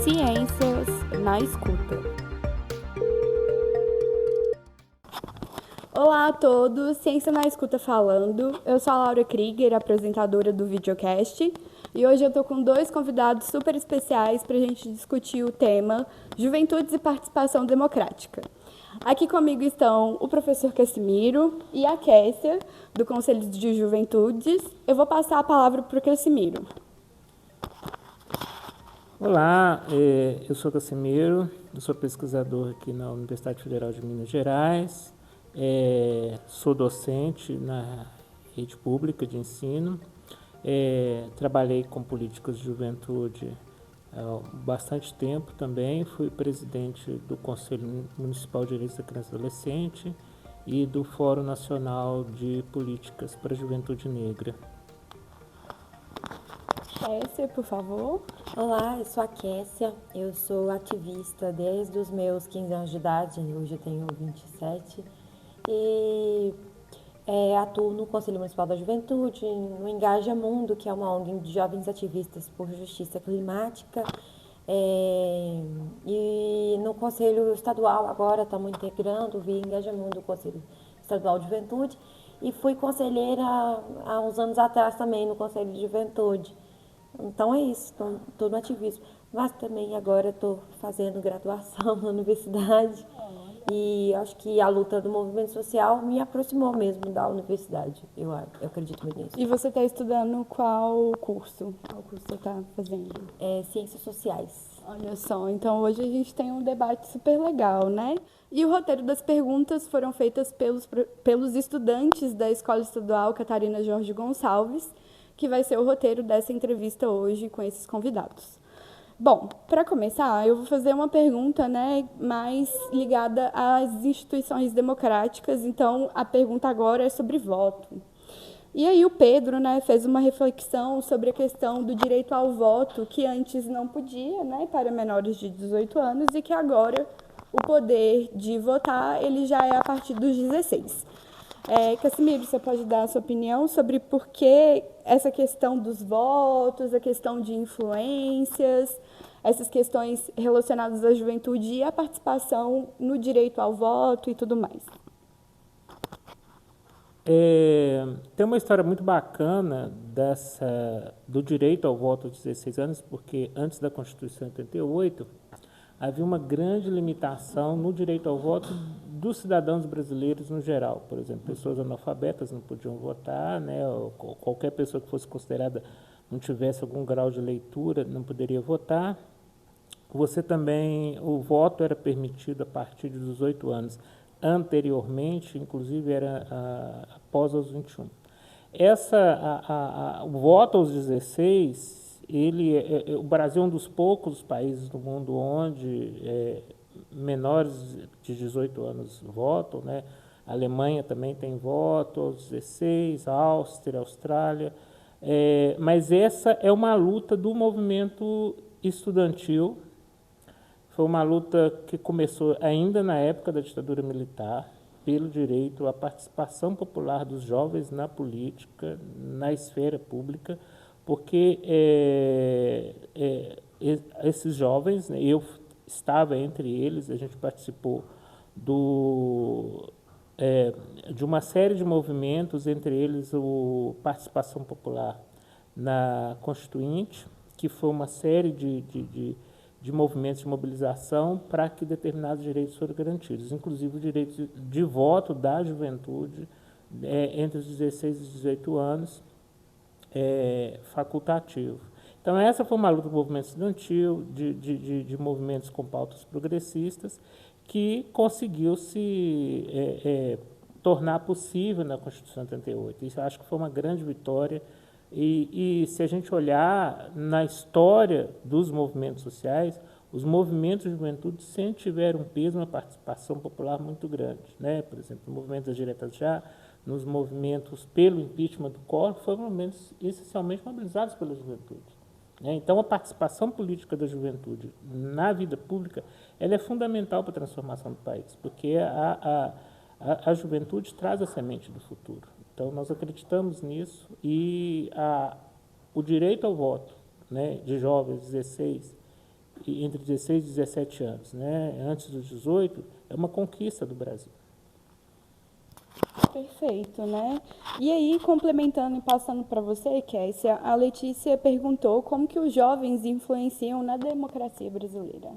Ciências na escuta. Olá a todos, Ciência na Escuta falando. Eu sou a Laura Krieger, apresentadora do videocast, e hoje eu estou com dois convidados super especiais para a gente discutir o tema Juventudes e Participação Democrática. Aqui comigo estão o professor Cassimiro e a Kessia, do Conselho de Juventudes. Eu vou passar a palavra para o Cassimiro. Olá, eu sou Cassimiro, eu sou pesquisador aqui na Universidade Federal de Minas Gerais, sou docente na rede pública de ensino, trabalhei com políticas de juventude há bastante tempo também, fui presidente do Conselho Municipal de Direitos da Criança e Adolescente e do Fórum Nacional de Políticas para a Juventude Negra. Kessia, por favor. Olá, eu sou a Kessia, eu sou ativista desde os meus 15 anos de idade, hoje eu tenho 27, e atuo no Conselho Municipal da Juventude, no Engaja Mundo, que é uma ONG de jovens ativistas por justiça climática, e no Conselho Estadual agora estamos integrando via Engaja Mundo o Conselho Estadual de Juventude, e fui conselheira há uns anos atrás também no Conselho de Juventude. Então é isso, estou no ativismo, mas também agora estou fazendo graduação na universidade e acho que a luta do movimento social me aproximou mesmo da universidade, eu acredito muito nisso. E você está estudando qual curso? Qual curso você está fazendo? Ciências Sociais. Olha só, então hoje a gente tem um debate super legal, né? E o roteiro das perguntas foram feitas pelos estudantes da Escola Estadual Catarina Jorge Gonçalves, que vai ser o roteiro dessa entrevista hoje com esses convidados. Bom, para começar, eu vou fazer uma pergunta, né, mais ligada às instituições democráticas, então a pergunta agora é sobre voto. E aí o Pedro, né, fez uma reflexão sobre a questão do direito ao voto, que antes não podia, né, para menores de 18 anos, e que agora o poder de votar ele já é a partir dos 16. Cassimiro, você pode dar a sua opinião sobre por que essa questão dos votos, a questão de influências, essas questões relacionadas à juventude e à participação no direito ao voto e tudo mais? Tem uma história muito bacana do direito ao voto aos 16 anos, porque antes da Constituição de 88, havia uma grande limitação no direito ao voto dos cidadãos brasileiros no geral. Por exemplo, pessoas analfabetas não podiam votar, né? Ou qualquer pessoa que fosse considerada não tivesse algum grau de leitura não poderia votar. O voto era permitido a partir dos 18 anos. Anteriormente, inclusive, era após os 21. O voto aos 16, o Brasil é um dos poucos países do mundo onde menores de 18 anos votam, né? A Alemanha também tem voto aos 16, a Áustria, a Austrália, mas essa é uma luta do movimento estudantil. Foi uma luta que começou ainda na época da ditadura militar, pelo direito à participação popular dos jovens na política, na esfera pública, porque esses jovens, né, eu estava entre eles, a gente participou de uma série de movimentos, entre eles a Participação Popular na Constituinte, que foi uma série de movimentos de mobilização para que determinados direitos foram garantidos, inclusive o direito de voto da juventude entre os 16 e 18 anos, facultativo. Então, essa foi uma luta do movimento estudantil, de movimentos com pautas progressistas, que conseguiu se tornar possível na Constituição de 88. Isso eu acho que foi uma grande vitória. E se a gente olhar na história dos movimentos sociais, os movimentos de juventude sempre tiveram um peso, uma participação popular muito grande, né? Por exemplo, no movimento das diretas já, nos movimentos pelo impeachment do Collor, foram movimentos essencialmente mobilizados pela juventude, né? Então, a participação política da juventude na vida pública, ela é fundamental para a transformação do país, porque a juventude traz a semente do futuro. Então, nós acreditamos nisso e o direito ao voto, né, de jovens entre 16 e 17 anos, né, antes dos 18, é uma conquista do Brasil. Perfeito, né? E aí, complementando e passando para você, Kessia, a Letícia perguntou como que os jovens influenciam na democracia brasileira.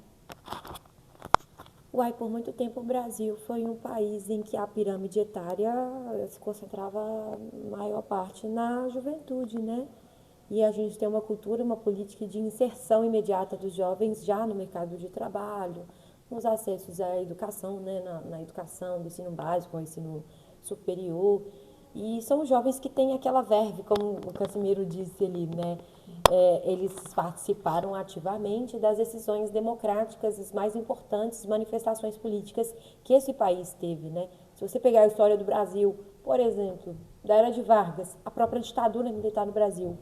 Uai, por muito tempo o Brasil foi um país em que a pirâmide etária se concentrava maior parte na juventude, né? E a gente tem uma cultura, uma política de inserção imediata dos jovens já no mercado de trabalho, nos acessos à educação, né? Na educação do ensino básico, ao ensino superior. E são os jovens que têm aquela verve, como o Cassimiro disse ali, né? Eles participaram ativamente das decisões democráticas, as mais importantes manifestações políticas que esse país teve, né? Se você pegar a história do Brasil, por exemplo, da era de Vargas, a própria ditadura militar no Brasil,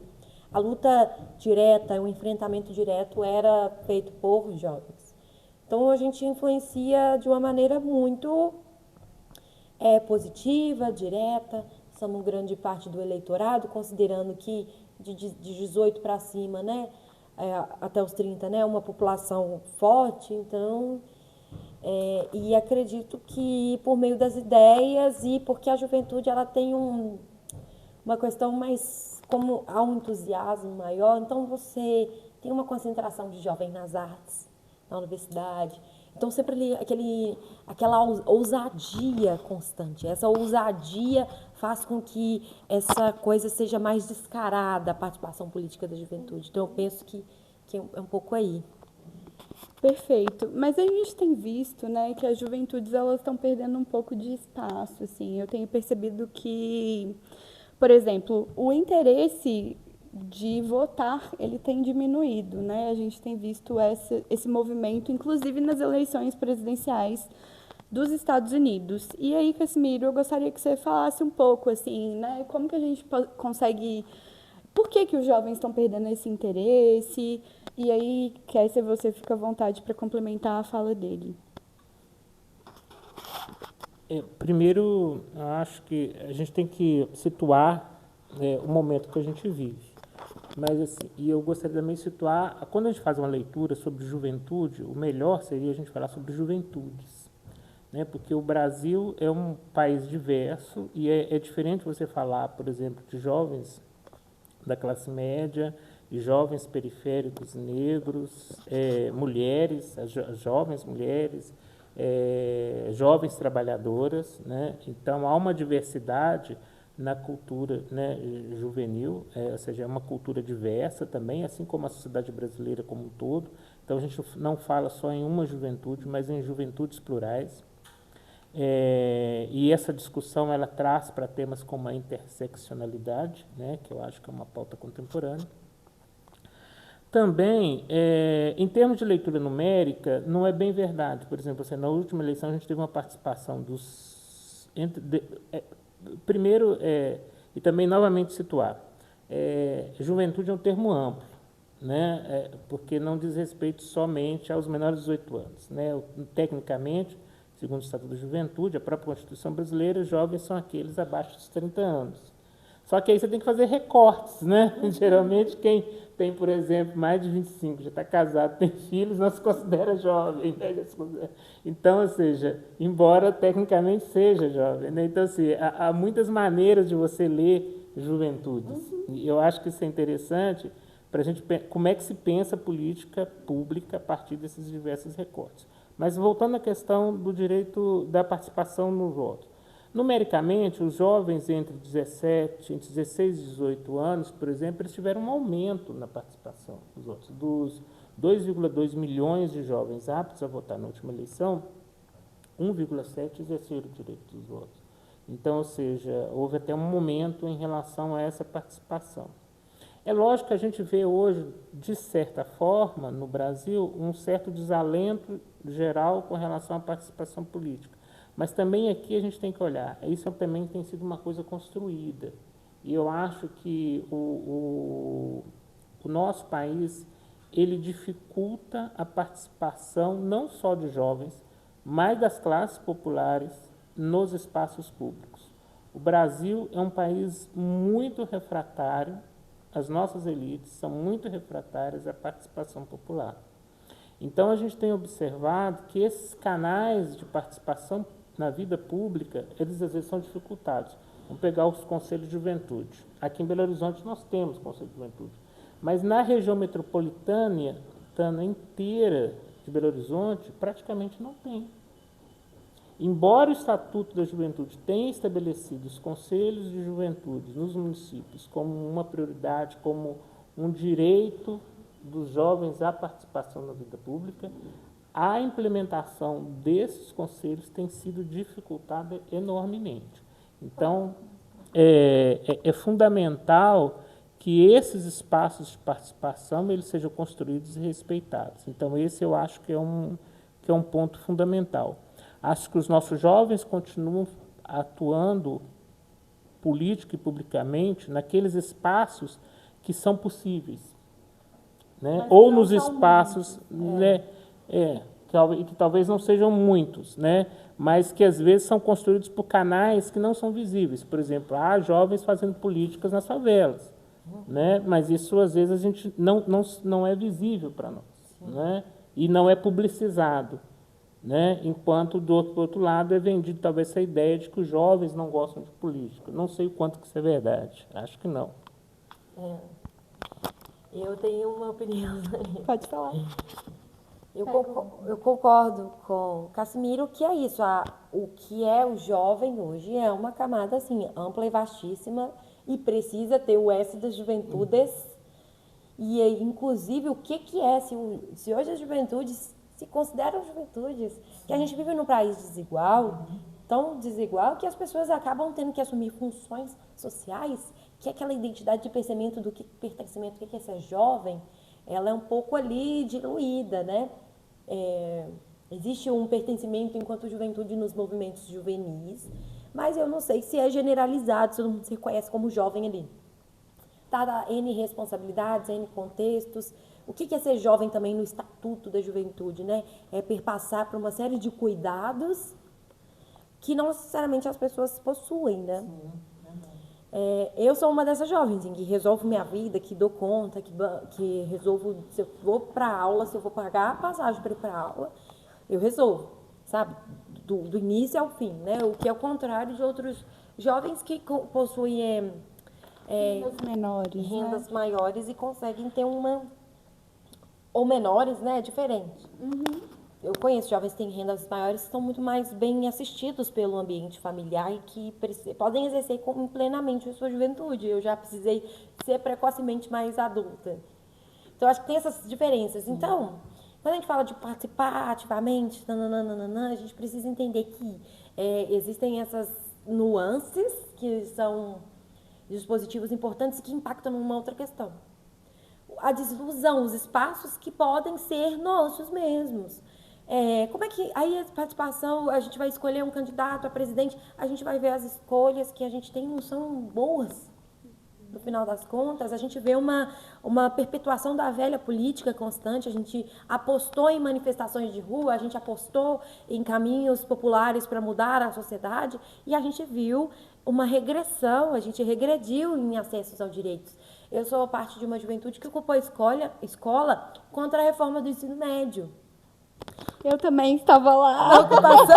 a luta direta, o enfrentamento direto era feito por jovens. Então, a gente influencia de uma maneira muito positiva, direta. Somos grande parte do eleitorado, considerando que de 18 para cima, né, até os 30, né, uma população forte. Então, e acredito que por meio das ideias e porque a juventude ela tem uma questão mais, como há um entusiasmo maior, então você tem uma concentração de jovens nas artes, na universidade. Então, sempre aquela ousadia constante. Essa ousadia faz com que essa coisa seja mais descarada, a participação política da juventude. Então, eu penso que é um pouco aí. Perfeito. Mas a gente tem visto, né, que as juventudes elas estão perdendo um pouco de espaço, assim. Eu tenho percebido que, por exemplo, o interesse de votar, ele tem diminuído, né? A gente tem visto esse movimento, inclusive nas eleições presidenciais dos Estados Unidos. E aí, Cassimiro, eu gostaria que você falasse um pouco, assim, né? Como que a gente consegue... Por que os jovens estão perdendo esse interesse? E aí, Kessia, você fica à vontade para complementar a fala dele. Primeiro, eu acho que a gente tem que situar o momento que a gente vive. Mas, assim, e eu gostaria também de situar, quando a gente faz uma leitura sobre juventude, o melhor seria a gente falar sobre juventudes, né? Porque o Brasil é um país diverso e é diferente você falar, por exemplo, de jovens da classe média, de jovens periféricos negros, mulheres, as jovens mulheres, jovens trabalhadoras, né? Então, há uma diversidade na cultura, né, juvenil, ou seja, é uma cultura diversa também, assim como a sociedade brasileira como um todo. Então, a gente não fala só em uma juventude, mas em juventudes plurais. E essa discussão ela traz para temas como a interseccionalidade, né, que eu acho que é uma pauta contemporânea. Também, em termos de leitura numérica, não é bem verdade. Por exemplo, assim, na última eleição a gente teve uma participação dos... Primeiro, e também novamente situar, juventude é um termo amplo, né? Porque não diz respeito somente aos menores de 18 anos. Né? Tecnicamente, segundo o Estatuto da Juventude, a própria Constituição brasileira, jovens são aqueles abaixo dos 30 anos. Só que aí você tem que fazer recortes, né? Geralmente quem tem, por exemplo, mais de 25, já está casado, tem filhos, não se considera jovem, né? Então, ou seja, embora tecnicamente seja jovem, né? Então, assim, há muitas maneiras de você ler juventudes. E eu acho que isso é interessante para a gente, como é que se pensa a política pública a partir desses diversos recortes. Mas voltando à questão do direito da participação no voto. Numericamente, os jovens entre 16 e 18 anos, por exemplo, eles tiveram um aumento na participação dos votos. Dos 2,2 milhões de jovens aptos a votar na última eleição, 1,7 exerceram o direito dos votos. Então, ou seja, houve até um momento em relação a essa participação. É lógico que a gente vê hoje, de certa forma, no Brasil, um certo desalento geral com relação à participação política. Mas também aqui a gente tem que olhar, isso também tem sido uma coisa construída. E eu acho que o nosso país, ele dificulta a participação não só de jovens, mas das classes populares nos espaços públicos. O Brasil é um país muito refratário, as nossas elites são muito refratárias à participação popular. Então, a gente tem observado que esses canais de participação na vida pública, eles às vezes são dificultados. Vamos pegar os conselhos de juventude. Aqui em Belo Horizonte nós temos conselho de juventude, mas na região metropolitana inteira de Belo Horizonte praticamente não tem. Embora o Estatuto da Juventude tenha estabelecido os conselhos de juventude nos municípios como uma prioridade, como um direito dos jovens à participação na vida pública, a implementação desses conselhos tem sido dificultada enormemente. Então, é fundamental que esses espaços de participação eles sejam construídos e respeitados. Então, esse eu acho que é um ponto fundamental. Acho que os nossos jovens continuam atuando política e publicamente naqueles espaços que são possíveis, né? Ou nos espaços, né? Que talvez não sejam muitos, né? Mas que às vezes são construídos por canais que não são visíveis. Por exemplo, há jovens fazendo políticas nas favelas, né? Mas isso às vezes a gente não é visível para nós, né? E não é publicizado, né? Enquanto do outro lado é vendido talvez essa ideia de que os jovens não gostam de política. Não sei o quanto que isso é verdade, acho que não. Eu tenho uma opinião. Pode falar. Eu concordo com o Cassimiro que é isso. O que é o jovem hoje é uma camada assim, ampla e vastíssima e precisa ter o S das juventudes. E, inclusive, o que é, se hoje as juventudes se consideram juventudes, que a gente vive num país desigual, tão desigual, que as pessoas acabam tendo que assumir funções sociais, que é aquela identidade de pensamento do que pertencimento, o que é ser jovem, ela é um pouco ali diluída, né? Existe um pertencimento enquanto juventude nos movimentos juvenis, mas eu não sei se é generalizado, se todo mundo se reconhece como jovem ali. Tá, N responsabilidades, N contextos. O que é ser jovem também no Estatuto da Juventude, né? É perpassar por uma série de cuidados que não necessariamente as pessoas possuem, né? Eu sou uma dessas jovens, que resolvo minha vida, que dou conta, que resolvo, se eu vou para aula, se eu vou pagar a passagem para ir para aula, eu resolvo, sabe? Do início ao fim, né? O que é o contrário de outros jovens que possuem Rendas menores, rendas maiores e conseguem ter ou menores, né? Diferente. Eu conheço jovens que têm rendas maiores que estão muito mais bem assistidos pelo ambiente familiar e que podem exercer plenamente a sua juventude. Eu já precisei ser precocemente mais adulta. Então, acho que tem essas diferenças. Então, quando a gente fala de participar ativamente, a gente precisa entender que existem essas nuances que são dispositivos importantes que impactam numa outra questão. A desilusão, os espaços que podem ser nossos mesmos. Como é que aí a participação, a gente vai escolher um candidato a presidente, a gente vai ver as escolhas que a gente tem não são boas. No final das contas, a gente vê uma perpetuação da velha política constante, a gente apostou em manifestações de rua, a gente apostou em caminhos populares para mudar a sociedade e a gente viu uma regressão, a gente regrediu em acessos aos direitos. Eu sou parte de uma juventude que ocupou a escola contra a reforma do ensino médio. Eu também estava lá. A ocupação.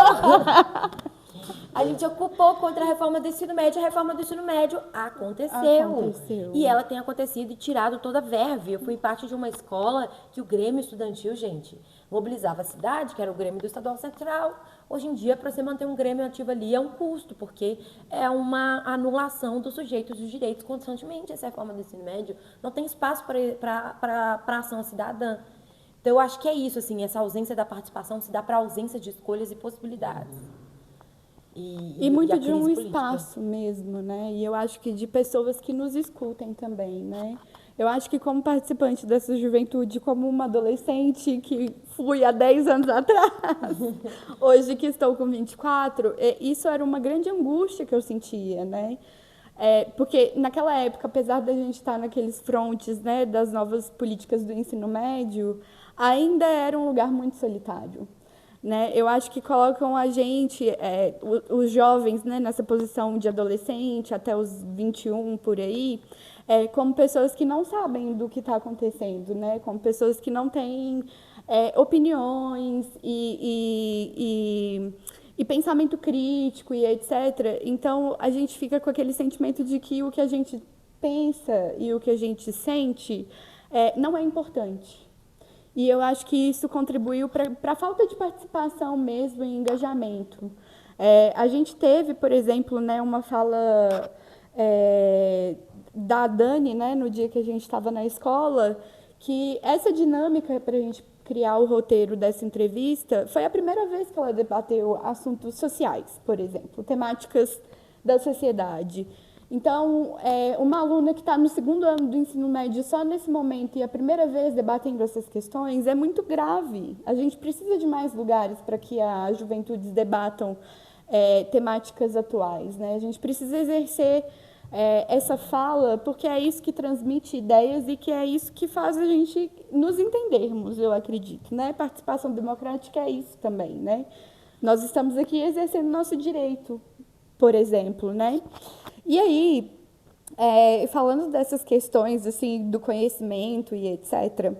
A gente ocupou contra a reforma do ensino médio. A reforma do ensino médio aconteceu. E ela tem acontecido e tirado toda a verve. Eu fui parte de uma escola que o Grêmio Estudantil, gente, mobilizava a cidade, que era o Grêmio do Estadual Central. Hoje em dia, para você manter um Grêmio ativo ali é um custo, porque é uma anulação dos sujeitos dos direitos constantemente. Essa reforma do ensino médio não tem espaço para ação cidadã. Então, eu acho que é isso, assim, essa ausência da participação se dá para a ausência de escolhas e possibilidades. E muito de um espaço mesmo, né? E eu acho que de pessoas que nos escutem também, né? Eu acho que como participante dessa juventude, como uma adolescente que fui há 10 anos atrás, hoje que estou com 24, isso era uma grande angústia que eu sentia, né? Porque naquela época, apesar da gente estar naqueles frontes, né, das novas políticas do ensino médio, ainda era um lugar muito solitário. Né? Eu acho que colocam a gente, os jovens, né, nessa posição de adolescente, até os 21 por aí, como pessoas que não sabem do que está acontecendo, né? Como pessoas que não têm opiniões e pensamento crítico e etc. Então, a gente fica com aquele sentimento de que o que a gente pensa e o que a gente sente não é importante. E eu acho que isso contribuiu para a falta de participação mesmo e engajamento. A gente teve, por exemplo, né, uma fala da Dani, né, no dia que a gente estava na escola, que essa dinâmica para a gente criar o roteiro dessa entrevista foi a primeira vez que ela debateu assuntos sociais, por exemplo, temáticas da sociedade. Então, uma aluna que está no 2º ano do ensino médio só nesse momento e a primeira vez debatendo essas questões é muito grave. A gente precisa de mais lugares para que as juventudes debatam temáticas atuais, né? A gente precisa exercer essa fala, porque é isso que transmite ideias e que é isso que faz a gente nos entendermos, eu acredito, né? Participação democrática é isso também, né? Nós estamos aqui exercendo nosso direito, por exemplo, né? E aí, falando dessas questões assim do conhecimento e etc.,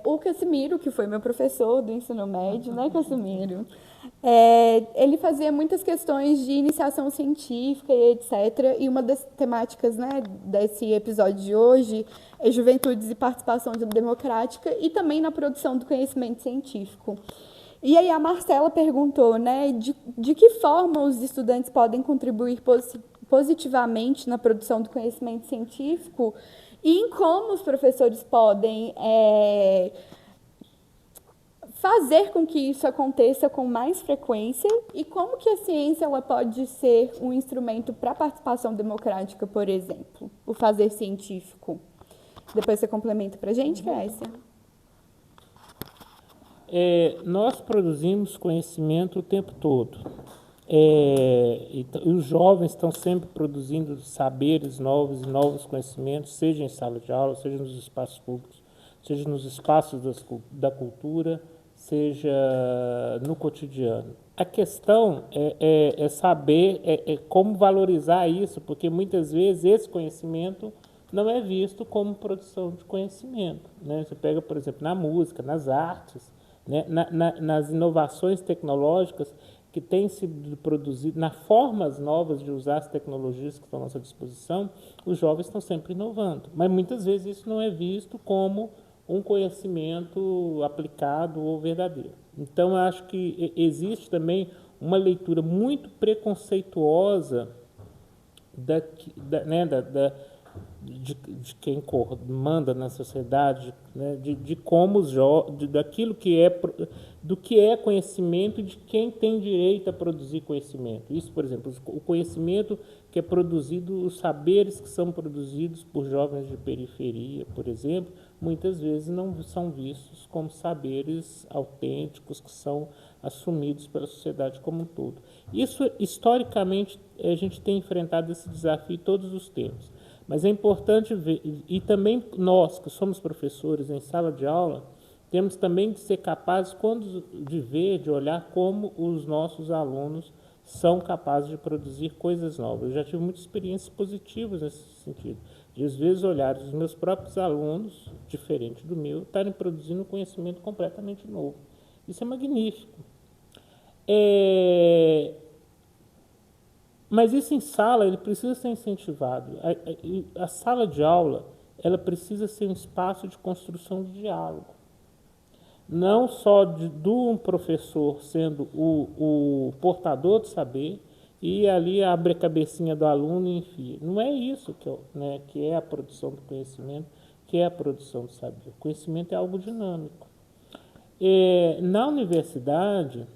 o Cassimiro, que foi meu professor do ensino médio, né, Cassimiro? Ele fazia muitas questões de iniciação científica e etc. E uma das temáticas, né, desse episódio de hoje é juventudes e participação democrática e também na produção do conhecimento científico. E aí a Marcela perguntou, né, de que forma os estudantes podem contribuir positivamente na produção do conhecimento científico e em como os professores podem fazer com que isso aconteça com mais frequência e como que a ciência ela pode ser um instrumento para a participação democrática, por exemplo, o fazer científico. Depois você complementa para a gente, Cássia? Nós produzimos conhecimento o tempo todo. E os jovens estão sempre produzindo saberes novos e novos conhecimentos, seja em sala de aula, seja nos espaços públicos, seja nos espaços da cultura, seja no cotidiano. A questão é saber como valorizar isso, porque muitas vezes esse conhecimento não é visto como produção de conhecimento, né? Você pega, por exemplo, na música, nas artes, né? Nas inovações tecnológicas que têm sido produzidas, nas formas novas de usar as tecnologias que estão à nossa disposição, os jovens estão sempre inovando. Mas muitas vezes isso não é visto como um conhecimento aplicado ou verdadeiro. Então, eu acho que existe também uma leitura muito preconceituosa de quem manda na sociedade, né, de como daquilo do que é conhecimento e de quem tem direito a produzir conhecimento. Isso, por exemplo, o conhecimento que é produzido, os saberes que são produzidos por jovens de periferia, por exemplo, muitas vezes não são vistos como saberes autênticos que são assumidos pela sociedade como um todo. Isso, historicamente, a gente tem enfrentado esse desafio todos os tempos. Mas é importante ver, e também nós, que somos professores em sala de aula, temos também de ser capazes de ver, de olhar como os nossos alunos são capazes de produzir coisas novas. Eu já tive muitas experiências positivas nesse sentido. De, às vezes, olhar os meus próprios alunos, diferente do meu, estarem produzindo um conhecimento completamente novo. Isso é magnífico. Mas isso em sala, ele precisa ser incentivado. A sala de aula, ela precisa ser um espaço de construção de diálogo. Não só de um professor sendo o portador do saber e ali abre a cabecinha do aluno e enfia. Não é isso que é a produção do conhecimento, que é a produção do saber. O conhecimento é algo dinâmico. Na universidade,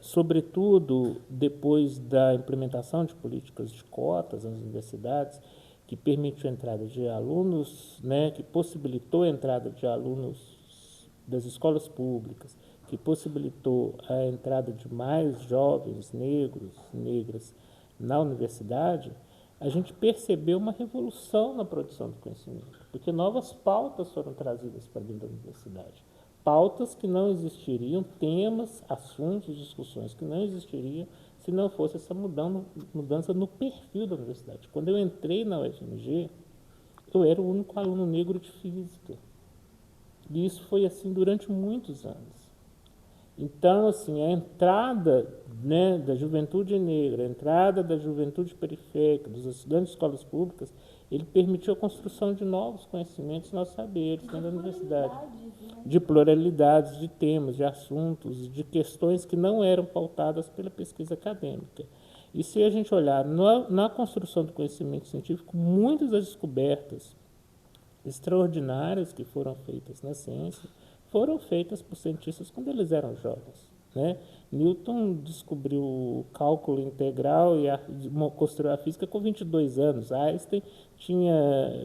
sobretudo depois da implementação de políticas de cotas nas universidades, que permitiu a entrada de alunos, né, que possibilitou a entrada de alunos das escolas públicas, que possibilitou a entrada de mais jovens negros, negras na universidade, a gente percebeu uma revolução na produção do conhecimento, porque novas pautas foram trazidas para dentro da universidade. Pautas que não existiriam, temas, assuntos, discussões que não existiriam se não fosse essa mudança no perfil da universidade. Quando eu entrei na UFMG, eu era o único aluno negro de física. E isso foi assim durante muitos anos. Então, assim, a entrada, né, da juventude negra, a entrada da juventude periférica, dos estudantes de escolas públicas, ele permitiu a construção de novos conhecimentos, novos saberes dentro da universidade. De pluralidades, de temas, de assuntos, de questões que não eram pautadas pela pesquisa acadêmica. E se a gente olhar na construção do conhecimento científico, muitas das descobertas extraordinárias que foram feitas na ciência foram feitas por cientistas quando eles eram jovens, né? Newton descobriu o cálculo integral e construiu a física com 22 anos. Einstein tinha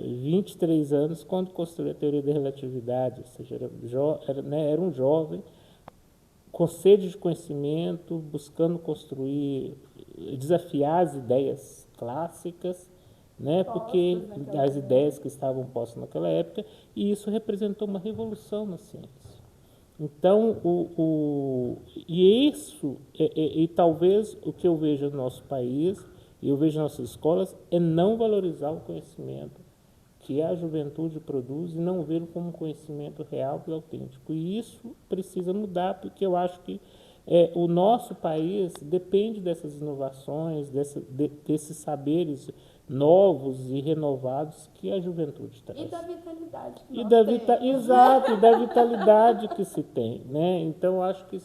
23 anos quando construiu a teoria da relatividade, ou seja, era um jovem com sede de conhecimento, buscando construir, desafiar as ideias clássicas, né, porque as ideias que estavam postas naquela época, e isso representou uma revolução na ciência. Então, e talvez o que eu vejo no nosso país, e eu vejo nas nossas escolas, é não valorizar o conhecimento que a juventude produz e não vê-lo como um conhecimento real e autêntico. E isso precisa mudar, porque eu acho que o nosso país depende dessas inovações, desses saberes novos e renovados que a juventude traz. E da vitalidade que Exato, e da vitalidade que se tem, né? Então, eu acho que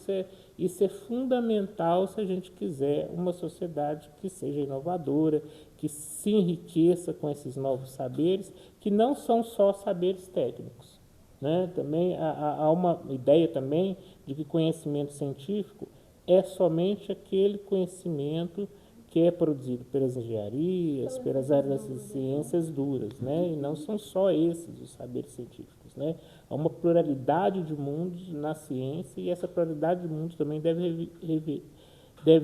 isso é fundamental se a gente quiser uma sociedade que seja inovadora, que se enriqueça com esses novos saberes, que não são só saberes técnicos, né? Também há uma ideia também de que conhecimento científico é somente aquele conhecimento que é produzido pelas engenharias, pelas áreas das ciências duras, né? E não são só esses os saberes científicos, né? Há uma pluralidade de mundos na ciência e essa pluralidade de mundos também deve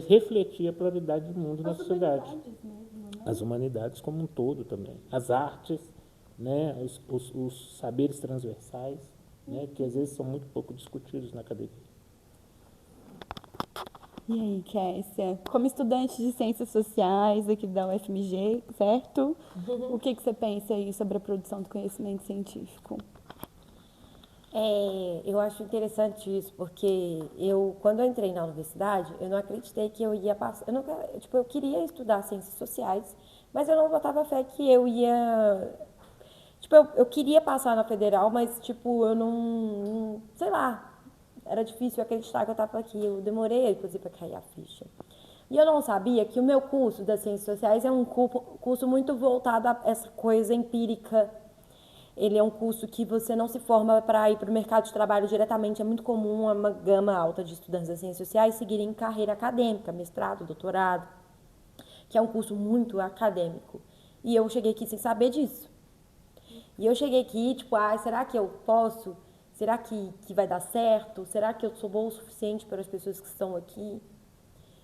refletir a pluralidade de mundo na sociedade. mesmo, né? As humanidades como um todo também. As artes, né? Os saberes transversais, né? Que às vezes são muito pouco discutidos na academia. E aí, Kessia, como estudante de Ciências Sociais aqui da UFMG, certo? O que você pensa aí sobre a produção do conhecimento científico? Eu acho interessante isso, porque quando eu entrei na universidade, eu não acreditei que eu ia passar. Eu queria estudar Ciências Sociais, mas eu não botava fé que eu ia. Eu queria passar na federal, mas, eu não sei lá. Era difícil acreditar que eu estava aqui. Eu demorei, inclusive, para cair a ficha. E eu não sabia que o meu curso das Ciências Sociais é um curso muito voltado a essa coisa empírica. Ele é um curso que você não se forma para ir para o mercado de trabalho diretamente. É muito comum uma gama alta de estudantes das Ciências Sociais seguirem carreira acadêmica, mestrado, doutorado, que é um curso muito acadêmico. E eu cheguei aqui sem saber disso. E eu cheguei aqui, será que eu posso? Será que vai dar certo? Será que eu sou boa o suficiente para as pessoas que estão aqui?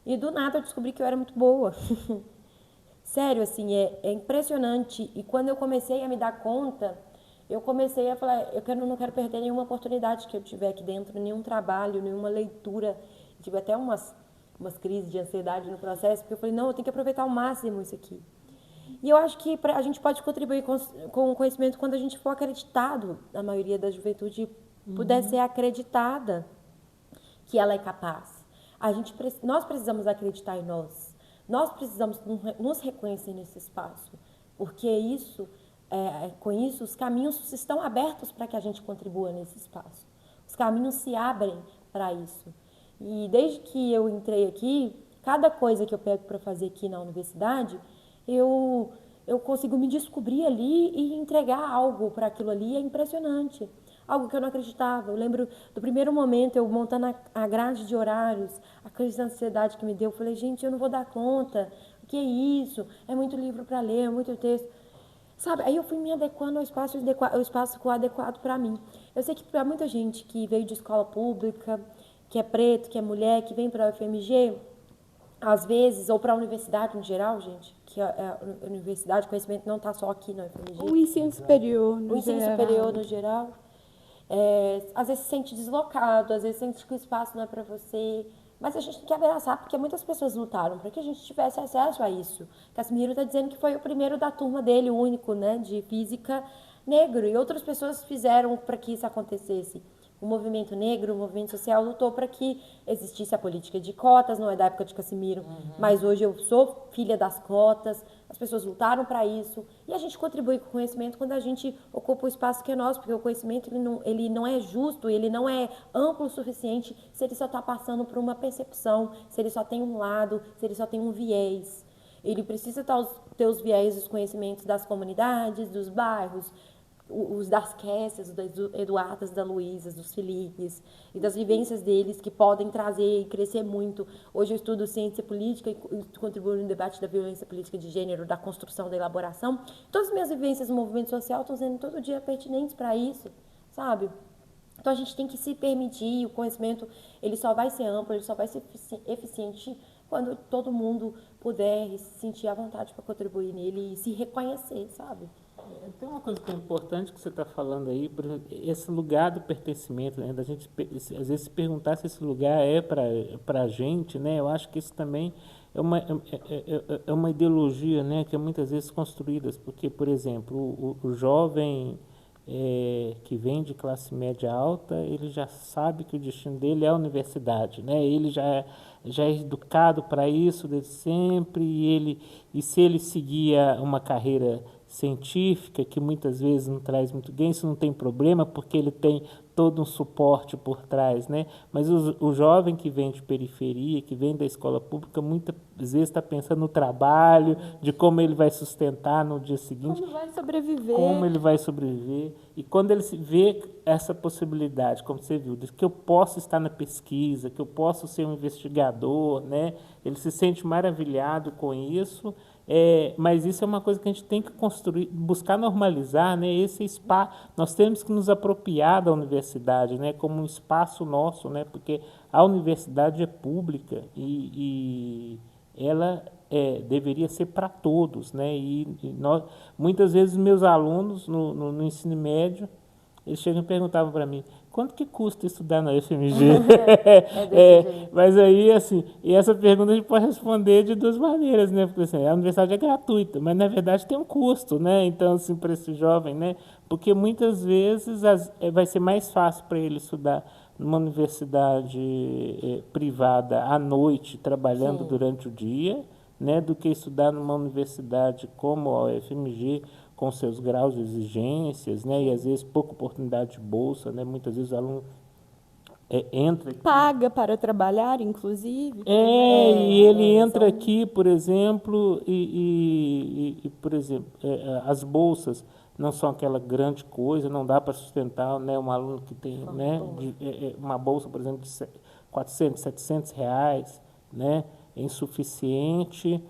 E do nada eu descobri que eu era muito boa. Sério, assim, é impressionante. E quando eu comecei a me dar conta, eu comecei a falar, não quero perder nenhuma oportunidade que eu tiver aqui dentro, nenhum trabalho, nenhuma leitura. Tive até umas crises de ansiedade no processo, porque eu falei, não, eu tenho que aproveitar ao máximo isso aqui. E eu acho que a gente pode contribuir com o conhecimento quando a gente for acreditado, a maioria da juventude puder ser acreditada que ela é capaz. Nós precisamos acreditar em nós. Nós precisamos nos reconhecer nesse espaço, porque com isso os caminhos estão abertos para que a gente contribua nesse espaço. Os caminhos se abrem para isso. E desde que eu entrei aqui, cada coisa que eu pego para fazer aqui na universidade, eu consigo me descobrir ali e entregar algo para aquilo ali. É impressionante. Algo que eu não acreditava. Eu lembro do primeiro momento, eu montando a grade de horários, a crise de ansiedade que me deu. Eu falei, gente, eu não vou dar conta. O que é isso? É muito livro para ler, é muito texto. Sabe, aí eu fui me adequando ao espaço, ao espaço adequado para mim. Eu sei que para muita gente que veio de escola pública, que é preto, que é mulher, que vem para a UFMG, às vezes, ou para a universidade em geral, gente, que a universidade, o conhecimento não está só aqui na UFMG. O ensino superior, no O ensino geral. superior, no geral. Às vezes se sente deslocado, às vezes sente que o espaço não é para você. Mas a gente tem que abraçar, porque muitas pessoas lutaram para que a gente tivesse acesso a isso. Casimiro está dizendo que foi o primeiro da turma dele, o único, né, de física negro. E outras pessoas fizeram para que isso acontecesse. O movimento negro, o movimento social lutou para que existisse a política de cotas, não é da época de Casimiro, mas hoje eu sou filha das cotas, as pessoas lutaram para isso, e a gente contribui com o conhecimento quando a gente ocupa o espaço que é nosso, porque o conhecimento ele não é justo, ele não é amplo o suficiente se ele só está passando por uma percepção, se ele só tem um lado, se ele só tem um viés. Ele precisa ter os viés dos conhecimentos das comunidades, dos bairros, os das Késsias, do Eduardas, da Luísas, dos Filipes, e das vivências deles que podem trazer e crescer muito. Hoje eu estudo ciência política e contribuo no debate da violência política de gênero, da construção, da elaboração. Todas as minhas vivências no movimento social estão sendo todo dia pertinentes para isso, sabe? Então a gente tem que se permitir, o conhecimento ele só vai ser amplo, ele só vai ser eficiente quando todo mundo puder se sentir à vontade para contribuir nele e se reconhecer, sabe? Tem uma coisa que é importante que você está falando aí, por exemplo, esse lugar do pertencimento, né, da gente às vezes se perguntar se esse lugar é para a gente, né, eu acho que isso também é uma ideologia, né, que é muitas vezes construída, porque, por exemplo, o jovem que vem de classe média alta, ele já sabe que o destino dele é a universidade, né, ele já é educado para isso desde sempre, e se ele seguir uma carreira científica, que muitas vezes não traz muito ganho, isso não tem problema, porque ele tem todo um suporte por trás, né? Mas o jovem que vem de periferia, que vem da escola pública, muitas vezes está pensando no trabalho, de como ele vai sustentar no dia seguinte. Como vai sobreviver. Como ele vai sobreviver. E quando ele vê essa possibilidade, como você viu, de que eu posso estar na pesquisa, que eu posso ser um investigador, né? Ele se sente maravilhado com isso. Mas isso é uma coisa que a gente tem que construir, buscar normalizar, né? Esse espaço, nós temos que nos apropriar da universidade, né? Como um espaço nosso, né? Porque a universidade é pública e ela deveria ser para todos, né? Muitas vezes meus alunos no ensino médio, eles chegam e perguntavam para mim: quanto que custa estudar na UFMG? Mas aí, assim, e essa pergunta a gente pode responder de duas maneiras, né? Porque assim, a universidade é gratuita, mas na verdade tem um custo, né? Então, assim, para esse jovem, né? Porque muitas vezes vai ser mais fácil para ele estudar numa universidade privada à noite, trabalhando durante o dia, né? Do que estudar numa universidade como a UFMG, com seus graus de exigências, né, e às vezes pouca oportunidade de bolsa, né, muitas vezes o aluno entra... Paga para trabalhar, inclusive. E ele entra aqui, por exemplo, por exemplo, as bolsas não são aquela grande coisa, não dá para sustentar, né, um aluno que tem, né, uma bolsa, por exemplo, de 400, 700 reais, né, é insuficiente.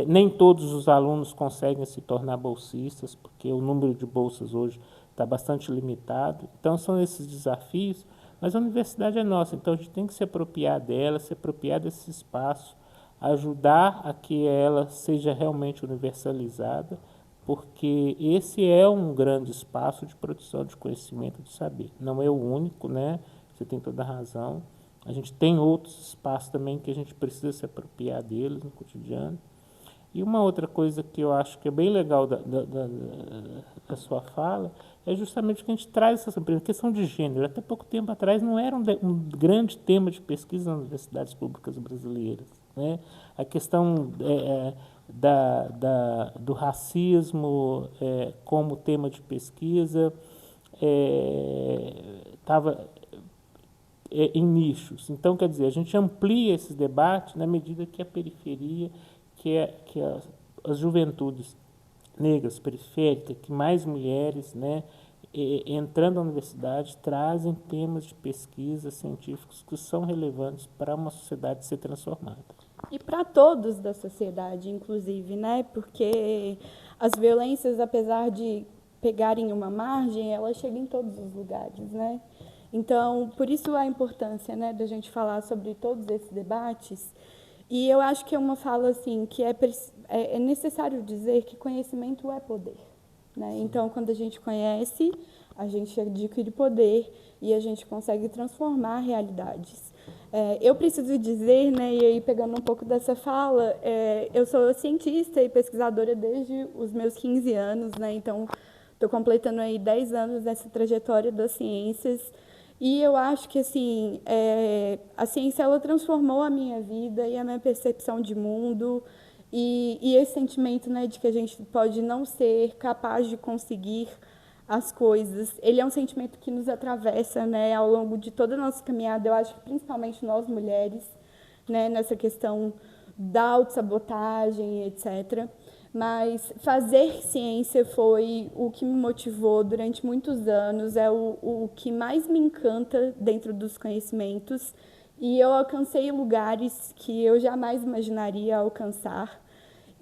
Nem todos os alunos conseguem se tornar bolsistas, porque o número de bolsas hoje está bastante limitado. Então, são esses desafios, mas a universidade é nossa, então a gente tem que se apropriar dela, se apropriar desse espaço, ajudar a que ela seja realmente universalizada, porque esse é um grande espaço de produção de conhecimento, de saber. Não é o único, né? Você tem toda a razão. A gente tem outros espaços também que a gente precisa se apropriar deles no cotidiano. E uma outra coisa que eu acho que é bem legal da sua fala é justamente que a gente traz essa questão de gênero. Até pouco tempo atrás não era um grande tema de pesquisa nas universidades públicas brasileiras, né? A questão do racismo como tema de pesquisa estava em nichos. Então, quer dizer, a gente amplia esses debates na medida que a periferia, que as juventudes negras, periféricas, que mais mulheres, né, entrando na universidade, trazem temas de pesquisa científicos que são relevantes para uma sociedade ser transformada. E para todos da sociedade, inclusive, né? Porque as violências, apesar de pegarem uma margem, elas chegam em todos os lugares, né? Então, por isso a importância, né, da gente falar sobre todos esses debates. E eu acho que é uma fala assim que é necessário dizer que conhecimento é poder, né? Então, quando a gente conhece, a gente adquire poder e a gente consegue transformar realidades. Eu preciso dizer, né, e aí pegando um pouco dessa fala, eu sou cientista e pesquisadora desde os meus 15 anos, né? Então, estou completando aí 10 anos dessa trajetória das ciências. E eu acho que assim, a ciência ela transformou a minha vida e a minha percepção de mundo e esse sentimento, né, de que a gente pode não ser capaz de conseguir as coisas. Ele é um sentimento que nos atravessa, né, ao longo de toda a nossa caminhada. Eu acho que principalmente nós mulheres, né, nessa questão da autossabotagem, etc. Mas fazer ciência foi o que me motivou durante muitos anos, é o que mais me encanta dentro dos conhecimentos. E eu alcancei lugares que eu jamais imaginaria alcançar.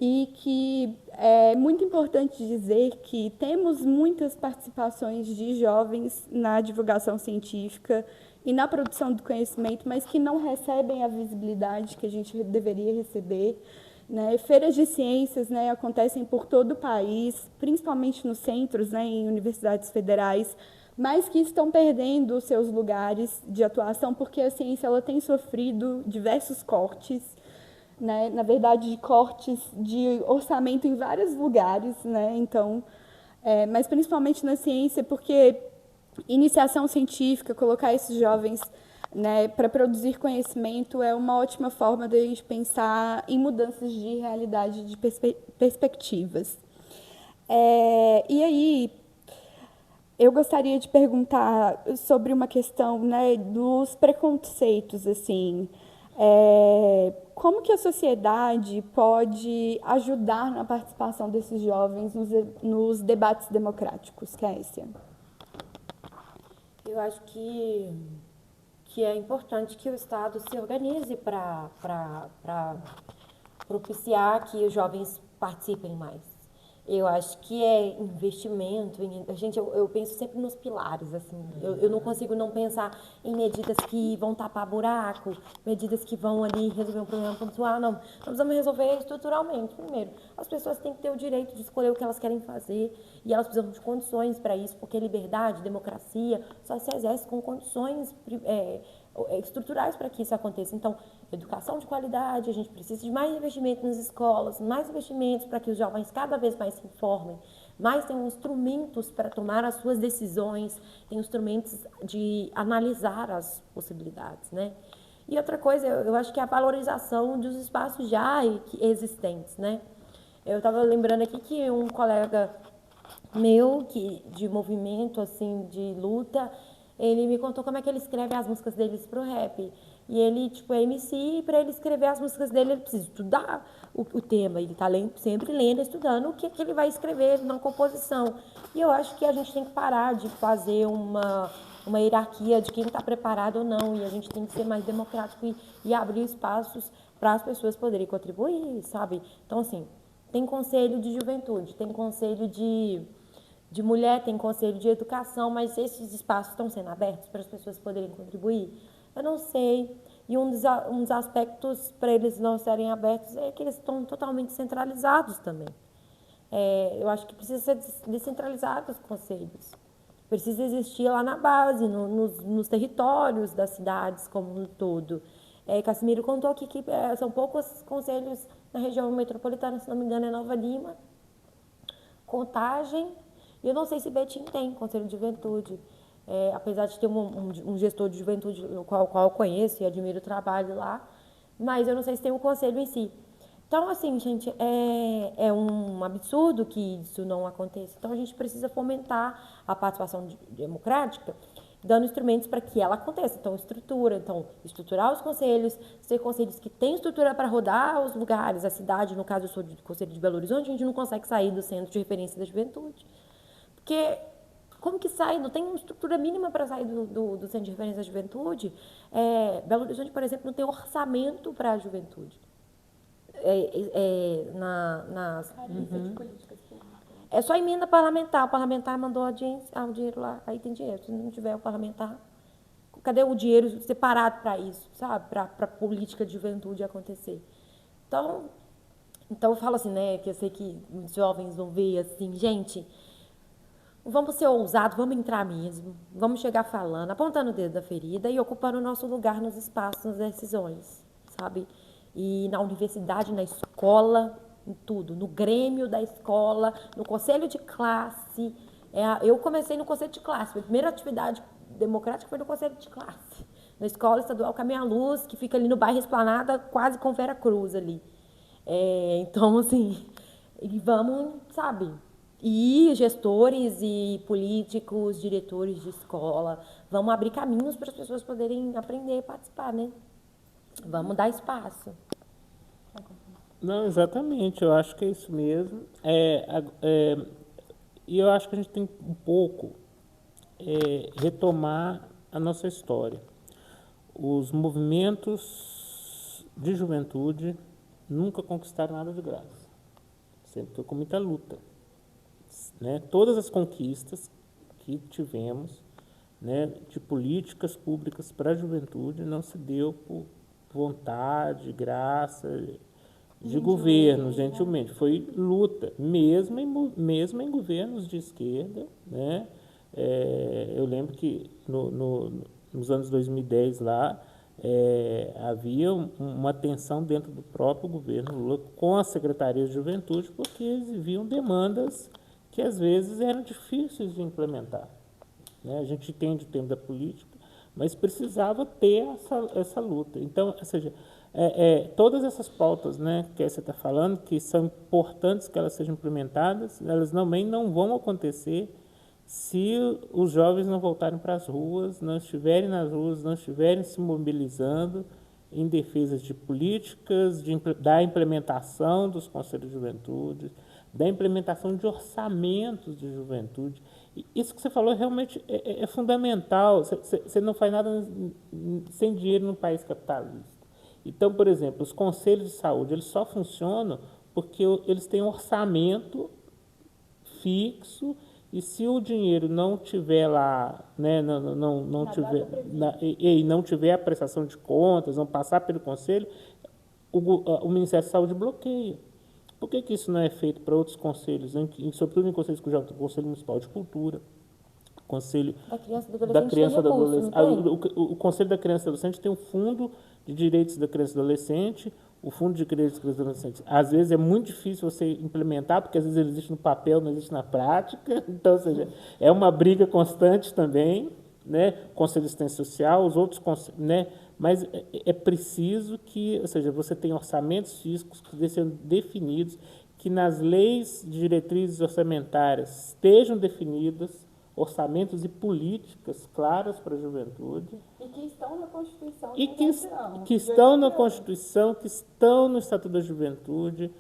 E que é muito importante dizer que temos muitas participações de jovens na divulgação científica e na produção do conhecimento, mas que não recebem a visibilidade que a gente deveria receber. Né? Feiras de ciências, né, acontecem por todo o país, principalmente nos centros, né, em universidades federais, mas que estão perdendo os seus lugares de atuação porque a ciência ela tem sofrido diversos cortes, né? Na verdade, de cortes de orçamento em vários lugares, né? Então, mas principalmente na ciência, porque iniciação científica, colocar esses jovens, né, para produzir conhecimento é uma ótima forma de a gente pensar em mudanças de realidade, de perspectivas. E aí, eu gostaria de perguntar sobre uma questão, né, dos preconceitos, assim. Como que a sociedade pode ajudar na participação desses jovens nos debates democráticos, Kécia? Eu acho que é importante que o Estado se organize para propiciar que os jovens participem mais. Eu acho que é investimento. Eu penso sempre nos pilares, assim. Eu não consigo não pensar em medidas que vão tapar buraco, medidas que vão ali resolver um problema pontual. Não, nós precisamos resolver estruturalmente. Primeiro, as pessoas têm que ter o direito de escolher o que elas querem fazer e elas precisam de condições para isso, porque liberdade, democracia só se exerce com condições estruturais para que isso aconteça. Então, educação de qualidade, a gente precisa de mais investimento nas escolas, mais investimentos para que os jovens cada vez mais se informem, mais tenham instrumentos para tomar as suas decisões, tenham instrumentos de analisar as possibilidades, né? E outra coisa, eu acho que é a valorização dos espaços já existentes, né? Eu estava lembrando aqui que um colega meu, de movimento, assim, de luta, ele me contou como é que ele escreve as músicas deles pro rap. E ele, tipo, é MC, e para ele escrever as músicas dele, ele precisa estudar o tema. Ele tá sempre lendo, estudando o que ele vai escrever na composição. E eu acho que a gente tem que parar de fazer uma hierarquia de quem está preparado ou não. E a gente tem que ser mais democrático e abrir espaços para as pessoas poderem contribuir, sabe? Então, assim, tem conselho de juventude, tem conselho de mulher, tem conselho de educação, mas esses espaços estão sendo abertos para as pessoas poderem contribuir? Eu não sei. E um dos aspectos para eles não serem abertos é que eles estão totalmente centralizados também. Eu acho que precisa ser descentralizado os conselhos. Precisa existir lá na base, nos territórios das cidades como um todo. Cassimiro contou aqui que são poucos conselhos na região metropolitana, se não me engano é Nova Lima, Contagem, e eu não sei se Betim tem conselho de juventude. Apesar de ter um gestor de juventude, o qual eu conheço e admiro o trabalho lá, mas eu não sei se tem um conselho em si. Então, assim, gente, é um absurdo que isso não aconteça. Então, a gente precisa fomentar a participação democrática, dando instrumentos para que ela aconteça. Então, estruturar os conselhos, ser conselhos que têm estrutura para rodar os lugares, a cidade, no caso, eu sou do Conselho de Belo Horizonte, a gente não consegue sair do centro de referência da juventude. Porque como que sai? Não tem uma estrutura mínima para sair do centro de referência da juventude. Belo Horizonte, por exemplo, não tem orçamento para a juventude. nas... É só emenda parlamentar. O parlamentar mandou o dinheiro lá, aí tem dinheiro. Se não tiver o parlamentar, cadê o dinheiro separado para isso, sabe? Para a política de juventude acontecer. Então eu falo assim, né, que eu sei que os jovens vão ver assim, gente, vamos ser ousados, vamos entrar mesmo, vamos chegar falando, apontando o dedo da ferida e ocupando o nosso lugar nos espaços, nas decisões, sabe? E na universidade, na escola, em tudo, no grêmio da escola, no conselho de classe. Eu comecei no conselho de classe, minha primeira atividade democrática foi no conselho de classe, na escola estadual Caminho à Luz, que fica ali no bairro Esplanada, quase com Vera Cruz ali. Então, assim, e vamos, sabe? E gestores e políticos, diretores de escola, vamos abrir caminhos para as pessoas poderem aprender e participar, né? Vamos dar espaço. Não, exatamente, eu acho que é isso mesmo. E eu acho que a gente tem um pouco retomar a nossa história. Os movimentos de juventude nunca conquistaram nada de graça. Sempre foi com muita luta. Né? Todas as conquistas que tivemos, né, de políticas públicas para a juventude não se deu por vontade, graça de governo, gentilmente. Foi luta, mesmo em governos de esquerda. Né? Eu lembro que nos anos 2010 lá, havia uma tensão dentro do próprio governo Lula com as secretarias de juventude, porque eles viam demandas que às vezes eram difíceis de implementar. Né? A gente entende o tema da política, mas precisava ter essa luta. Então, ou seja, todas essas pautas, né, que você está falando, que são importantes que elas sejam implementadas, elas também não vão acontecer se os jovens não voltarem para as ruas, não estiverem nas ruas, não estiverem se mobilizando em defesa de políticas, da implementação dos conselhos de juventude, da implementação de orçamentos de juventude. E isso que você falou realmente é fundamental. Você não faz nada sem dinheiro num país capitalista. Então, por exemplo, os conselhos de saúde eles só funcionam porque eles têm um orçamento fixo. E se o dinheiro não tiver lá, né, não tiver a prestação de contas, não passar pelo conselho, o Ministério da Saúde bloqueia. Por que isso não é feito para outros conselhos, sobretudo em conselhos cujo Conselho Municipal de Cultura, Conselho da Criança e do Adolescente? O Conselho da Criança e do Adolescente tem um Fundo de Direitos da Criança e do Adolescente. O Fundo de Direitos da Criança e do Adolescente, às vezes é muito difícil você implementar, porque às vezes ele existe no papel, não existe na prática. Então, ou seja, é uma briga constante também, né? Conselho de Assistência Social, os outros conselhos, né? Mas é preciso que, ou seja, você tenha orçamentos físicos que sejam definidos, que nas leis de diretrizes orçamentárias estejam definidas orçamentos e políticas claras para a juventude. E que estão na Constituição. E que estão na Constituição, que estão no Estatuto da Juventude,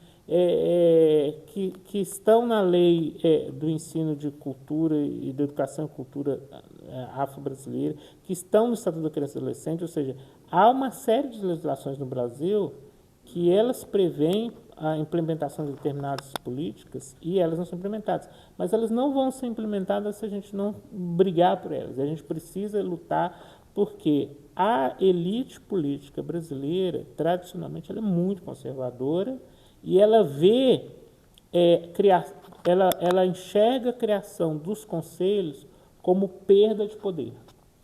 que estão na lei do ensino de cultura e da educação e cultura afro-brasileira, que estão no Estatuto da Criança e do Adolescente. Ou seja, há uma série de legislações no Brasil que elas prevêem a implementação de determinadas políticas e elas não são implementadas. Mas elas não vão ser implementadas se a gente não brigar por elas. A gente precisa lutar porque a elite política brasileira, tradicionalmente, ela é muito conservadora e ela vê, ela enxerga a criação dos conselhos como perda de poder.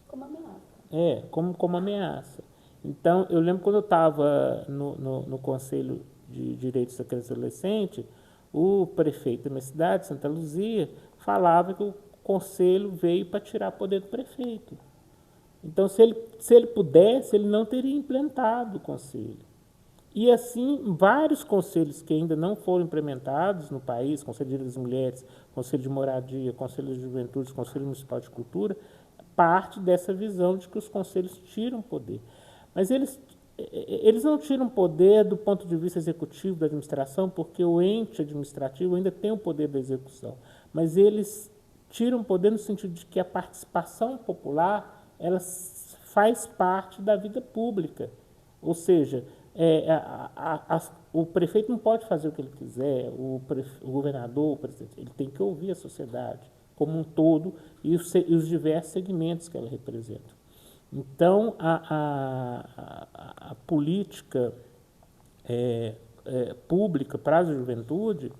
Como ameaça. Como ameaça. Então, eu lembro quando eu estava no Conselho de Direitos da Criança e do Adolescente, o prefeito da minha cidade, Santa Luzia, falava que o conselho veio para tirar poder do prefeito. Então, se ele pudesse, ele não teria implantado o conselho. E assim, vários conselhos que ainda não foram implementados no país, Conselho de Direitos das Mulheres, Conselho de Moradia, Conselho de Juventude, Conselho Municipal de Cultura, parte dessa visão de que os conselhos tiram poder. Mas eles não tiram poder do ponto de vista executivo da administração, porque o ente administrativo ainda tem o poder da execução. Mas eles tiram poder no sentido de que a participação popular ela faz parte da vida pública. Ou seja, o prefeito não pode fazer o que ele quiser, o governador, o presidente, ele tem que ouvir a sociedade como um todo e os diversos segmentos que ela representa. Então, a política pública para a juventude,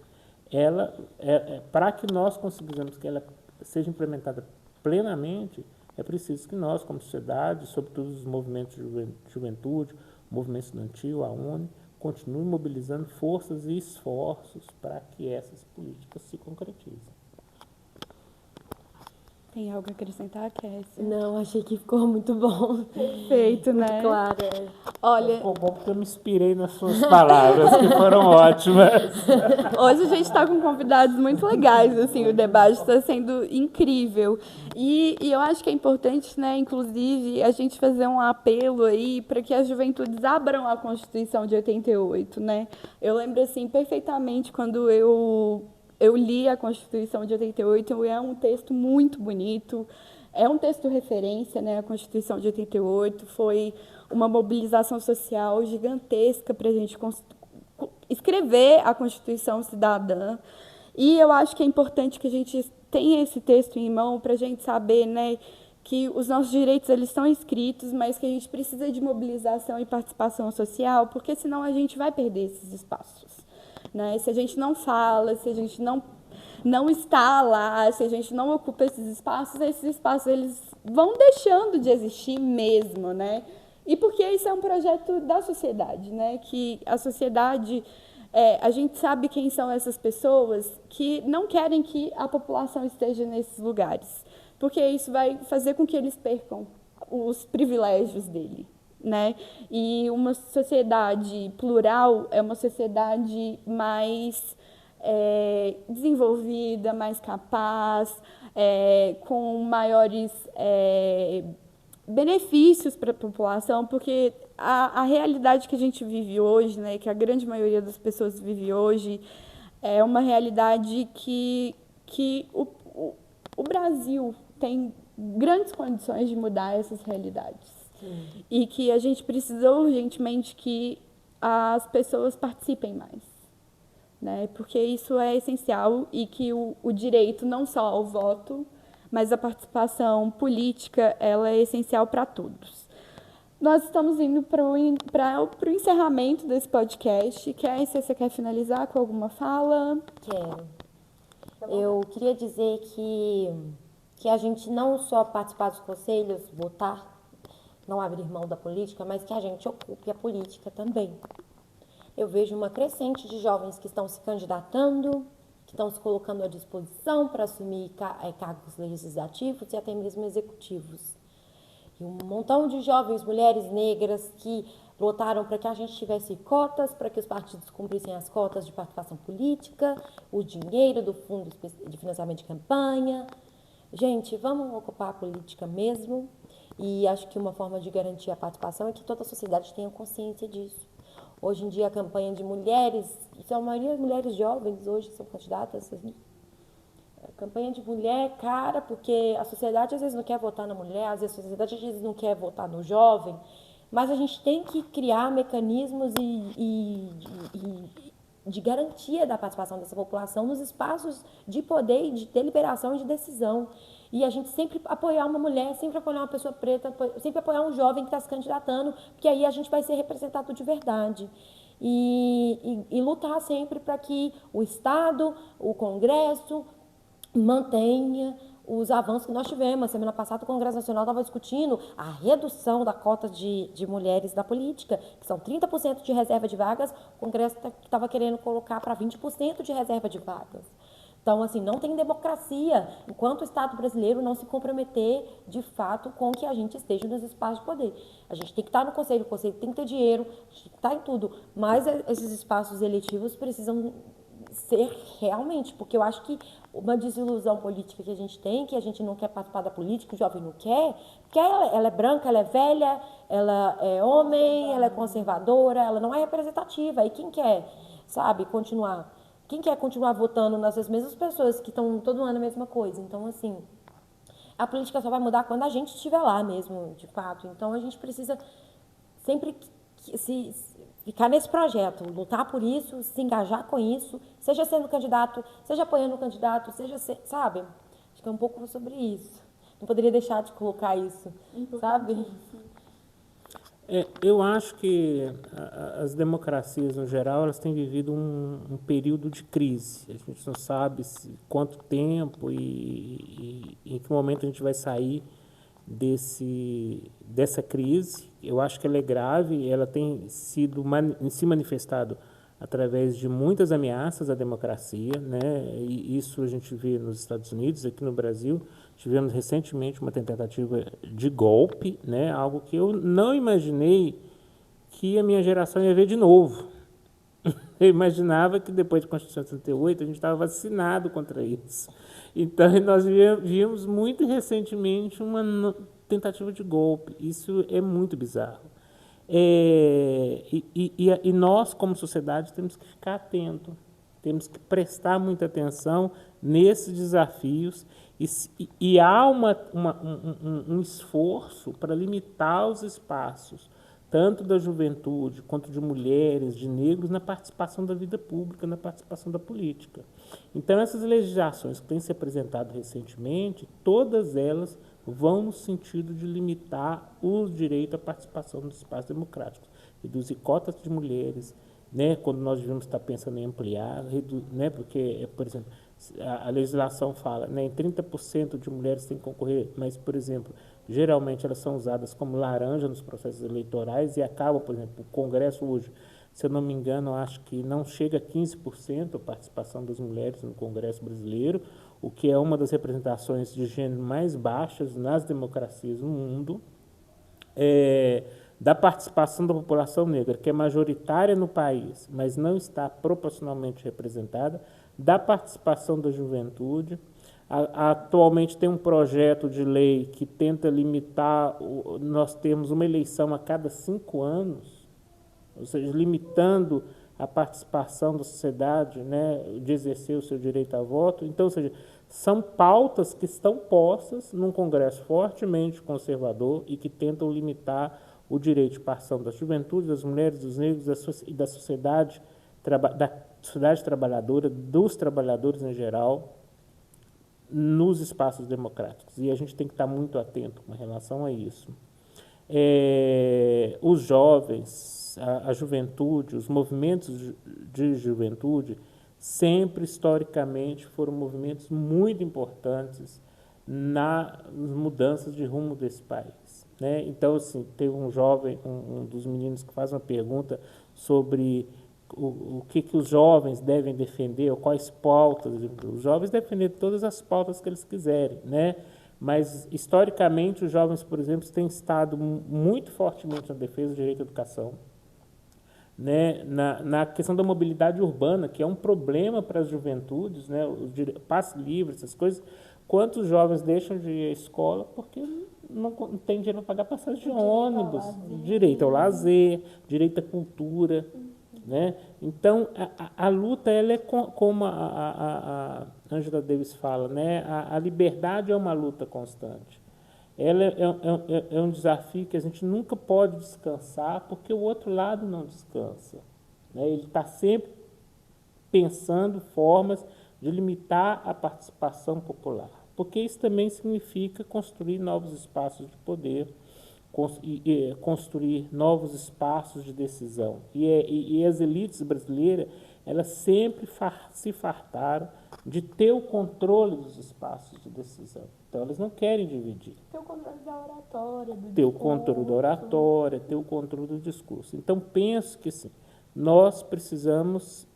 para que nós consigamos que ela seja implementada plenamente, é preciso que nós, como sociedade, sobretudo os movimentos de juventude, o movimento estudantil, a UNE, continue mobilizando forças e esforços para que essas políticas se concretizem. Tem algo a acrescentar, Kessia? Não, achei que ficou muito bom. Perfeito, né? Muito claro. Olha, Ficou bom porque eu me inspirei nas suas palavras, que foram ótimas. hoje a gente está com convidados muito legais, assim, o debate está sendo incrível. E eu acho que é importante, né, inclusive, a gente fazer um apelo aí para que as juventudes abram a Constituição de 88, né? Eu lembro, assim, perfeitamente quando eu li a Constituição de 88, é um texto muito bonito, é um texto referência, né? A Constituição de 88 foi uma mobilização social gigantesca para a gente escrever a Constituição cidadã. E eu acho que é importante que a gente tenha esse texto em mão para a gente saber, né, que os nossos direitos eles estão escritos, mas que a gente precisa de mobilização e participação social, porque senão a gente vai perder esses espaços. Né? Se a gente não fala, se a gente não está lá, se a gente não ocupa esses espaços eles vão deixando de existir mesmo, né? E porque isso é um projeto da sociedade, né? Que a sociedade, a gente sabe quem são essas pessoas que não querem que a população esteja nesses lugares, porque isso vai fazer com que eles percam os privilégios dele. Né? E uma sociedade plural é uma sociedade mais desenvolvida, mais capaz, com maiores benefícios para a população, porque a realidade que a gente vive hoje, né, que a grande maioria das pessoas vive hoje, é uma realidade que o Brasil tem grandes condições de mudar essas realidades. Sim. E que a gente precisa urgentemente que as pessoas participem mais, né? Porque isso é essencial e que o direito não só ao voto, mas a participação política, ela é essencial para todos. Nós estamos indo para o encerramento desse podcast. Kessia, você quer finalizar com alguma fala? Quero. Eu queria dizer que a gente não só participar dos conselhos, votar, não abrir mão da política, mas que a gente ocupe a política também. Eu vejo uma crescente de jovens que estão se candidatando, que estão se colocando à disposição para assumir cargos legislativos e até mesmo executivos. E um montão de jovens, mulheres negras que lutaram para que a gente tivesse cotas, para que os partidos cumprissem as cotas de participação política, o dinheiro do Fundo de Financiamento de Campanha. Gente, vamos ocupar a política mesmo. E acho que uma forma de garantir a participação é que toda a sociedade tenha consciência disso. Hoje em dia, a campanha de mulheres, a maioria das mulheres jovens hoje são candidatas. A campanha de mulher, cara, porque a sociedade às vezes não quer votar na mulher, às vezes a sociedade às vezes não quer votar no jovem, mas a gente tem que criar mecanismos de garantia da participação dessa população nos espaços de poder e de deliberação e de decisão. E a gente sempre apoiar uma mulher, sempre apoiar uma pessoa preta, sempre apoiar um jovem que está se candidatando, porque aí a gente vai ser representado de verdade. E lutar sempre para que o Estado, o Congresso, mantenha os avanços que nós tivemos. Semana passada o Congresso Nacional estava discutindo a redução da cota de mulheres da política, que são 30% de reserva de vagas, o Congresso estava querendo colocar para 20% de reserva de vagas. Então, assim, não tem democracia enquanto o Estado brasileiro não se comprometer, de fato, com que a gente esteja nos espaços de poder. A gente tem que estar no conselho, o conselho tem que ter dinheiro, a gente tem que estar em tudo, mas esses espaços eletivos precisam ser realmente, porque eu acho que uma desilusão política que a gente tem, que a gente não quer participar da política, o jovem não quer, porque ela é branca, ela é velha, ela é homem, ela é conservadora, ela não é representativa. E quem quer, sabe, continuar? Quem quer continuar votando nessas mesmas pessoas que estão todo ano a mesma coisa? Então, assim, a política só vai mudar quando a gente estiver lá mesmo, de fato. Então, a gente precisa sempre ficar nesse projeto, lutar por isso, se engajar com isso, seja sendo candidato, seja apoiando o candidato, sabe? Acho que é um pouco sobre isso. Não poderia deixar de colocar isso, sabe? Eu acho que as democracias, no geral, elas têm vivido um período de crise. A gente não sabe quanto tempo e em que momento a gente vai sair dessa crise. Eu acho que ela é grave, ela tem se manifestado através de muitas ameaças à democracia, né? E isso a gente vê nos Estados Unidos, aqui no Brasil. Tivemos recentemente uma tentativa de golpe, né? Algo que eu não imaginei que a minha geração ia ver de novo. Eu imaginava que depois de Constituição de 68 a gente estava vacinado contra isso. Então nós vimos muito recentemente uma tentativa de golpe. Isso é muito bizarro. E nós, como sociedade, temos que ficar atentos, temos que prestar muita atenção nesses desafios e há um esforço para limitar os espaços, tanto da juventude quanto de mulheres, de negros, na participação da vida pública, na participação da política. Então, essas legislações que têm se apresentado recentemente, todas elas vão no sentido de limitar o direito à participação dos espaços democráticos, reduzir cotas de mulheres, né, quando nós devemos estar pensando em ampliar, né, porque, por exemplo, a legislação fala, né, em 30% de mulheres têm que concorrer, mas, por exemplo, geralmente elas são usadas como laranja nos processos eleitorais e acabam, por exemplo, o Congresso hoje, se eu não me engano, acho que não chega a 15% a participação das mulheres no Congresso brasileiro, o que é uma das representações de gênero mais baixas nas democracias no mundo. Da participação da população negra, que é majoritária no país, mas não está proporcionalmente representada, da participação da juventude. Atualmente tem um projeto de lei que tenta limitar, nós temos uma eleição a cada 5 anos, ou seja, limitando a participação da sociedade, né, de exercer o seu direito a voto. Então, ou seja, são pautas que estão postas num Congresso fortemente conservador e que tentam limitar o direito de participação da juventude, das mulheres, dos negros e da sociedade trabalhadora, dos trabalhadores em geral, nos espaços democráticos. E a gente tem que estar muito atento com relação a isso. Os jovens, a juventude, os movimentos de juventude, sempre, historicamente, foram movimentos muito importantes nas mudanças de rumo desse país, né? Então, assim, teve um jovem, um dos meninos que faz uma pergunta sobre o que os jovens devem defender, ou quais pautas. Os jovens devem defender todas as pautas que eles quiserem, né? Mas, historicamente, os jovens, por exemplo, têm estado muito fortemente na defesa do direito à educação, né? Na questão da mobilidade urbana, que é um problema para as juventudes, né? O passe livre, essas coisas. Quantos jovens deixam de ir à escola porque não tem dinheiro para pagar passagem de ônibus, direito ao lazer, direito à cultura, né? Então, a luta, ela é como a Angela Davis fala, né? A liberdade é uma luta constante. Ela é um desafio que a gente nunca pode descansar, porque o outro lado não descansa, né? Ele está sempre pensando formas de limitar a participação popular, porque isso também significa construir novos espaços de poder, construir novos espaços de decisão. E as elites brasileiras, elas sempre se fartaram de ter o controle dos espaços de decisão. Então, elas não querem dividir. Ter o controle da oratória, do ter o controle da oratória, ter o controle do discurso. Então, penso que, sim, nós precisamos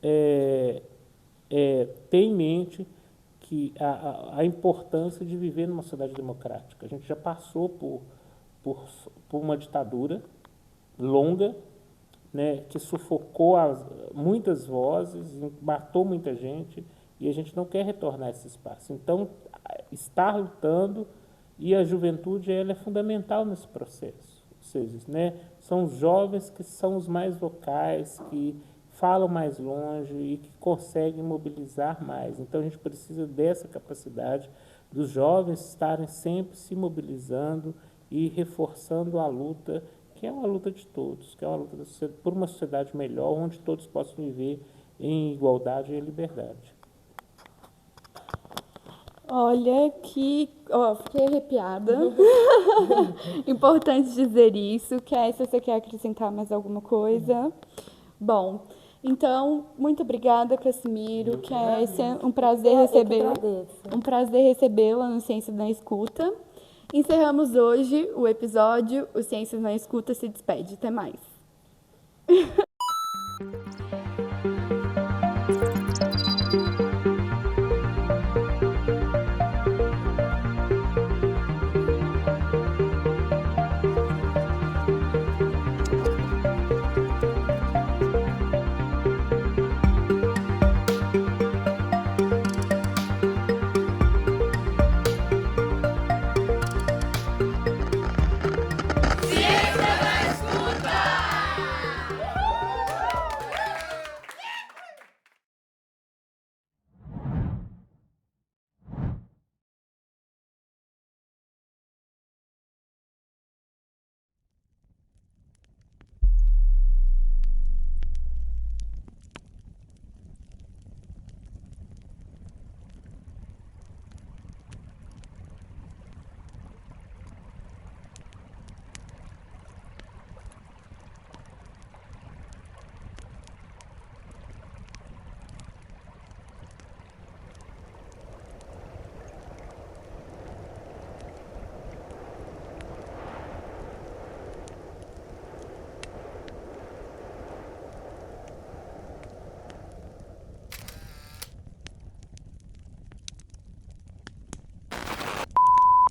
ter em mente que a importância de viver numa sociedade democrática. A gente já passou por uma ditadura longa, né, que sufocou muitas vozes, matou muita gente, e a gente não quer retornar a esse espaço. Então, estar lutando, e a juventude, ela é fundamental nesse processo. Ou seja, né, são os jovens que são os mais vocais, que falam mais longe e que conseguem mobilizar mais. Então, a gente precisa dessa capacidade dos jovens estarem sempre se mobilizando e reforçando a luta que é uma luta de todos, que é uma luta por uma sociedade melhor, onde todos possam viver em igualdade e liberdade. Olha que... fiquei arrepiada. Importante dizer isso. Se você quer acrescentar mais alguma coisa? Bom, então, muito obrigada, Cassimiro, que é um prazer recebê-la no Ciências na Escuta. Encerramos hoje o episódio. O Ciências na Escuta se despede. Até mais.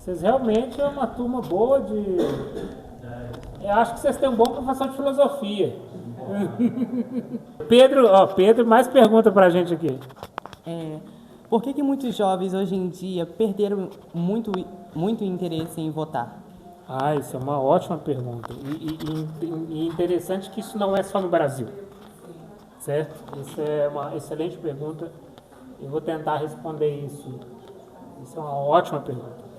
Vocês realmente é uma turma boa de... Eu acho que vocês têm um bom professor de filosofia. Pedro, mais pergunta pra gente aqui. Por que muitos jovens hoje em dia perderam muito interesse em votar? Isso é uma ótima pergunta. E interessante que isso não é só no Brasil. Certo? Isso é uma excelente pergunta. Eu vou tentar responder isso. Isso é uma ótima pergunta.